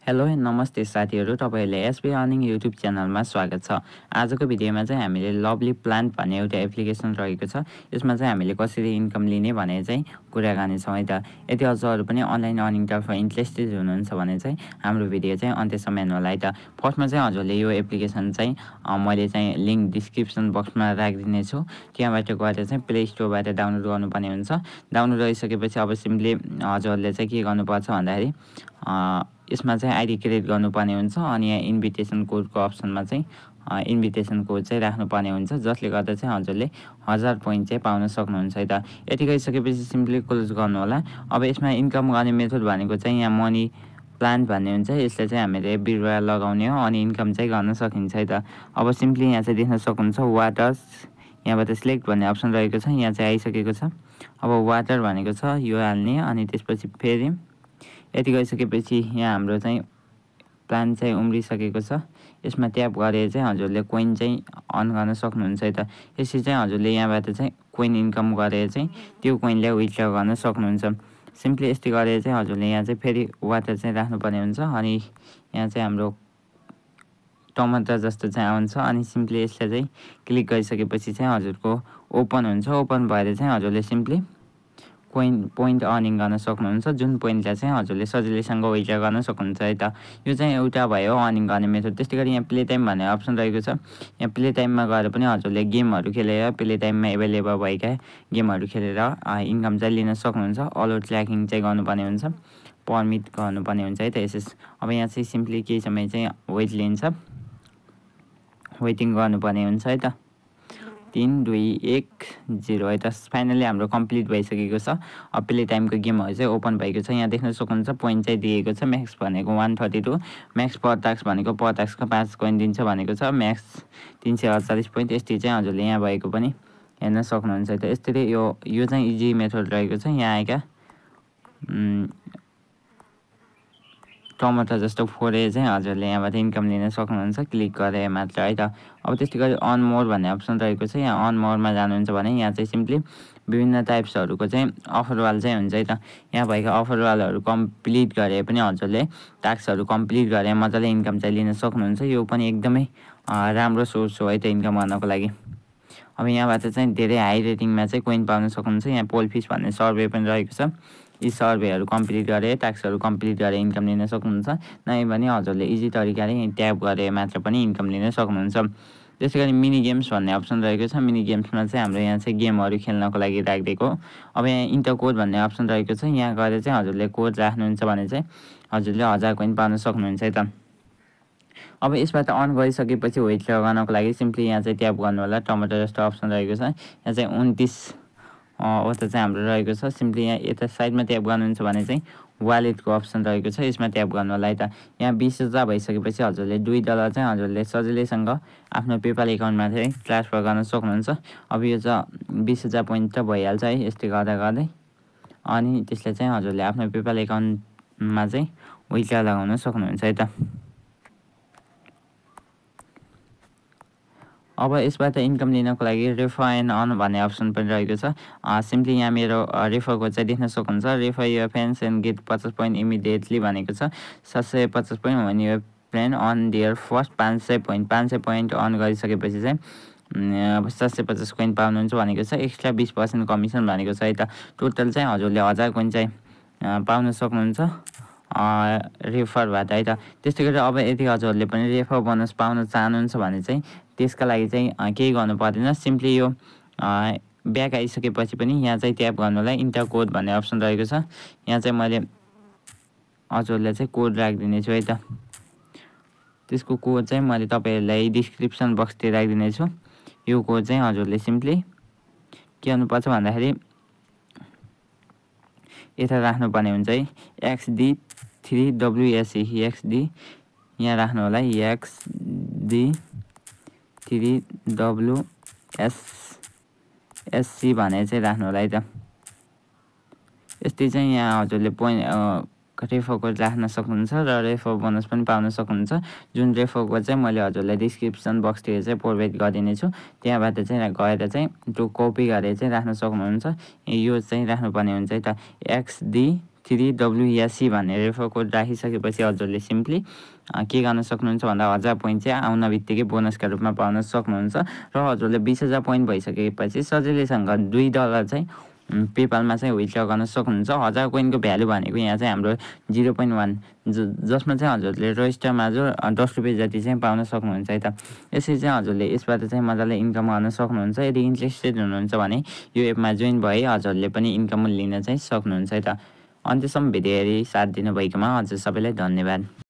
Hello नमस्ते साथीहरू, तपाईहरुले एसबी अर्निङ युट्युब च्यानलमा स्वागत छ। आजको भिडियोमा चाहिँ हामीले लभली प्लान्ट भन्ने एउटा एप्लिकेसन रहेको छ। यसमा चाहिँ हामीले कसरी इन्कम लिने भने चाहिँ कुरा गर्नेछौँ है त। यदि अझ पनि अनलाइन अर्निङतर्फ इन्ट्रेस्टेड हुनुहुन्छ भने चाहिँ हाम्रो भिडियो चाहिँ अन्त्यसम्म हेर्नुहोला है त। फर्स्टमा चाहिँ हजुरले यो एप्लिकेसन चाहिँ मैले चाहिँ लिङ्क डिस्क्रिप्सन बक्समा राखिदिने छु। त्यहाँबाट गएर चाहिँ प्ले स्टोरबाट डाउनलोड गर्नुपर्ने हुन्छ। डाउनलोड गरिसकेपछि अब सिम्पली हजुरले चाहिँ के गर्नुपर्छ भन्दाखेरि यसमा चाहिँ आइडी क्रिएट गर्नुपर्ने हुन्छ अनि यहाँ इन्भिटेसन कोडको अप्सनमा चाहिँ इन्भिटेसन कोड चाहिँ राख्नुपर्ने हुन्छ, जसले गर्दा चाहिँ हजुरले 1000 पोइन्ट चाहिँ पाउन सक्नुहुन्छ है त। यति गरिसकेपछि सिम्पली क्लोज गर्नु होला। अब यसमा इन्कम गर्ने मेथड भनेको चाहिँ यहाँ मनी प्लान्ट भन्ने हुन्छ। यसले चाहिँ हामीले बिरुवा लगाउने हो अनि इन्कम चाहिँ गर्न सकिन्छ है त। अब सिम्पली यहाँ चाहिँ देख्न सक्नुहुन्छ वाटर्स, यहाँबाट सिलेक्ट भन्ने अप्सन रहेको छ, यहाँ चाहिँ आइसकेको छ। अब वाटर भनेको छ यो हाल्ने अनि त्यसपछि फेरि यति गरिसकेपछि यहाँ हाम्रो चाहिँ प्लान चाहिँ उम्रिसकेको छ। यसमा ट्याप गरेर चाहिँ हजुरले कोइन चाहिँ अन गर्न सक्नुहुन्छ है त। यसरी चाहिँ हजुरले यहाँबाट चाहिँ कोइन इन्कम गरेर चाहिँ त्यो कोइनलाई विथड्र गर्न सक्नुहुन्छ। सिम्पली यस्तै गरेर चाहिँ हजुरले यहाँ चाहिँ फेरि वाटर चाहिँ राख्नुपर्ने हुन्छ अनि यहाँ चाहिँ हाम्रो टमाटर जस्तो चाहिँ आउँछ अनि सिम्पली यसलाई चाहिँ क्लिक गरिसकेपछि चाहिँ हजुरको ओपन हुन्छ। ओपन भएर चाहिँ हजुरले सिम्पली पोइन्ट अर्निङ गर्न सक्नुहुन्छ, जुन पोइन्टलाई चाहिँ हजुरले सजिलैसँग विथड्र गर्न सक्नुहुन्छ है त। यो चाहिँ एउटा भयो अर्निङ गर्ने मेथड। त्यस्तै गरी यहाँ प्ले टाइम भन्ने अप्सन रहेको छ। यहाँ प्ले टाइममा गएर पनि हजुरले गेमहरू खेलेर प्ले टाइममा एभाइलेबल भएका गेमहरू खेलेर इन्कम चाहिँ लिन सक्नुहुन्छ। अलो ट्र्याकिङ चाहिँ गर्नुपर्ने हुन्छ, पर्मिट गर्नुपर्ने हुन्छ है त। यसो अब यहाँ चाहिँ सिम्पली केही समय चाहिँ वेट लिन्छ, वेटिङ गर्नुपर्ने हुन्छ है त। 3 2 1 0 है त। फाइनली हाम्रो कम्प्लिट भइसकेको छ। अब प्ले टाइमको गेमहरू चाहिँ ओपन भएको छ। यहाँ देख्न सक्नुहुन्छ पोइन्ट चाहिँ दिएको छ। म्याक्स भनेको 132, म्याक्स पर टास्क भनेको पर टास्कको 5 कोइन दिन्छ भनेको छ। Max 348 point. यस्तै चाहिँ हजुरले यहाँ भएको पनि हेर्न सक्नुहुन्छ है त। यस्तै यो चाहिँ इजी मेथड रहेको छ। यहाँ आएका टमाटर जस्तो फोरेर चाहिँ हजुरले यहाँबाट इन्कम लिन सक्नुहुन्छ क्लिक गरेर मात्र है त। अब त्यस्तै गरी अन मोर भन्ने अप्सन रहेको छ। यहाँ अन मोरमा जानुहुन्छ भने यहाँ चाहिँ सिम्पली विभिन्न टाइप्सहरूको चाहिँ अफरवाल चाहिँ हुन्छ है त। यहाँ भएका अफरवालहरू कम्प्लिट गरे पनि हजुरले टास्कहरू कम्प्लिट गरेर मजाले इन्कम चाहिँ लिन सक्नुहुन्छ। यो पनि एकदमै राम्रो सोर्स हो है त इन्कम गर्नको लागि। अब यहाँबाट चाहिँ धेरै हाई रेटिङमा चाहिँ कोइन पाउन सक्नुहुन्छ। यहाँ पोलफिस भन्ने सर्वे पनि रहेको छ। यी सर्वेहरू कम्प्लिट गरेर टास्कहरू कम्प्लिट गरेर इन्कम लिन सक्नुहुन्छ। नभए भने हजुरले इजी तरिकाले ट्याप गरेर मात्र पनि इन्कम लिन सक्नुहुन्छ। त्यसै गरी मिनी गेम्स भन्ने अप्सन रहेको छ। मिनी गेम्समा चाहिँ हाम्रो यहाँ चाहिँ गेमहरू खेल्नको लागि राखिदिएको। अब यहाँ इन्टर कोड भन्ने अप्सन रहेको छ। यहाँ गएर चाहिँ हजुरले कोड राख्नुहुन्छ भने चाहिँ हजुरले 1000 कोइन पाउन सक्नुहुन्छ है त। अब यसबाट अन गरिसकेपछि विथड्र गर्नको लागि सिम्पली यहाँ चाहिँ ट्याप गर्नु होला। टमाटर जस्तो अप्सन रहेको छ। यहाँ चाहिँ 29 वटा चाहिँ हाम्रो रहेको छ। सिम्पली यहाँ यता साइडमा ट्याप गर्नुहुन्छ भने चाहिँ वालेटको अप्सन रहेको छ। यसमा ट्याप गर्नु होला है त। यहाँ 20,000 भइसकेपछि हजुरले $2 चाहिँ हजुरले सजिलैसँग आफ्नो पेपाल एकाउन्टमा चाहिँ ट्रान्सफर गर्न सक्नुहुन्छ। अब यो चाहिँ 20,000 पोइन्ट त भइहाल्छ है यस्तै गर्दा गर्दै। अनि त्यसले चाहिँ हजुरले आफ्नो पेपाल एकाउन्टमा चाहिँ विथड्र लगाउन सक्नुहुन्छ है त। अब यसबाट इन्कम लिनको लागि रेफर एन्ड अर्न भन्ने अप्सन पनि रहेको छ। सिम्पली यहाँ मेरो रेफरको चाहिँ देख्न सक्नुहुन्छ। Refer your friends and get 50 point immediately भनेको छ। 750 पोइन्ट भने your friend earn their first 500 point. 500 point earn गरिसकेपछि चाहिँ 750 कोइन पाउनुहुन्छ भनेको छ। एक्स्ट्रा 20% कमिसन भनेको छ है त। टोटल चाहिँ हजुरले 1000 कोइन चाहिँ पाउन सक्नुहुन्छ रेफरबाट है त। त्यस्तै गरी अब यदि हजुरले पनि रेफर बोनस पाउन चाहनुहुन्छ भने चाहिँ त्यसका लागि चाहिँ केही गर्नु पर्दैन। सिम्पली यो ब्याक आइसकेपछि पनि यहाँ चाहिँ ट्याप गर्नुलाई इन्टर कोड भन्ने अप्सन रहेको छ। यहाँ चाहिँ मैले हजुरलाई चाहिँ कोड राखिदिने छु है त। त्यसको कोड चाहिँ मैले तपाईँहरूलाई डिस्क्रिप्सन बक्सतिर राखिदिने छु। यो कोड चाहिँ हजुरले सिम्पली के गर्नुपर्छ भन्दाखेरि यता राख्नुपर्ने हुन्छ है। XD3WSC XD यहाँ राख्नु होला। XD3WSC भनेर चाहिँ राख्नु होला है त। यस्तै चाहिँ यहाँ हजुरले पोइन्ट रेफर कोड राख्न सक्नुहुन्छ र रेफर बोनस पनि पाउन सक्नुहुन्छ। जुन रेफर कोड चाहिँ मैले हजुरलाई डिस्क्रिप्सन बक्सतिर चाहिँ प्रोभाइड गरिदिने छु। त्यहाँबाट चाहिँ गएर चाहिँ त्यो कपी गरेर चाहिँ राख्न सक्नुहुन्छ। यो चाहिँ राख्नुपर्ने हुन्छ है त। XD 3WSC भनेर रेफर कोड राखिसकेपछि हजुरले सिम्पली के गर्न सक्नुहुन्छ भन्दा 1000 पोइन्ट चाहिँ आउन बित्तिकै बोनसका रूपमा पाउन सक्नुहुन्छ र हजुरले 20000 पोइन्ट भइसकेपछि सजिलैसँग $2 चाहिँ पेपालमा चाहिँ विथड्र गर्न सक्नुहुन्छ। 1000 कोइनको भ्यालु भनेको यहाँ चाहिँ हाम्रो 0.1 जसमा चाहिँ हजुरले रजिस्टरमा जो 10 रुपियाँ जति चाहिँ पाउन सक्नुहुन्छ है त। यसरी चाहिँ हजुरले यसबाट चाहिँ मजाले इन्कम गर्न सक्नुहुन्छ। यदि इन्ट्रेस्टेड हुनुहुन्छ भने यो एपमा जोइन भए हजुरले पनि इन्कम लिन चाहिँ सक्नुहुन्छ है त। अन्त्यसम्म भिडियो हेरी साथ दिनुभएकोमा हजुर सबैलाई धन्यवाद।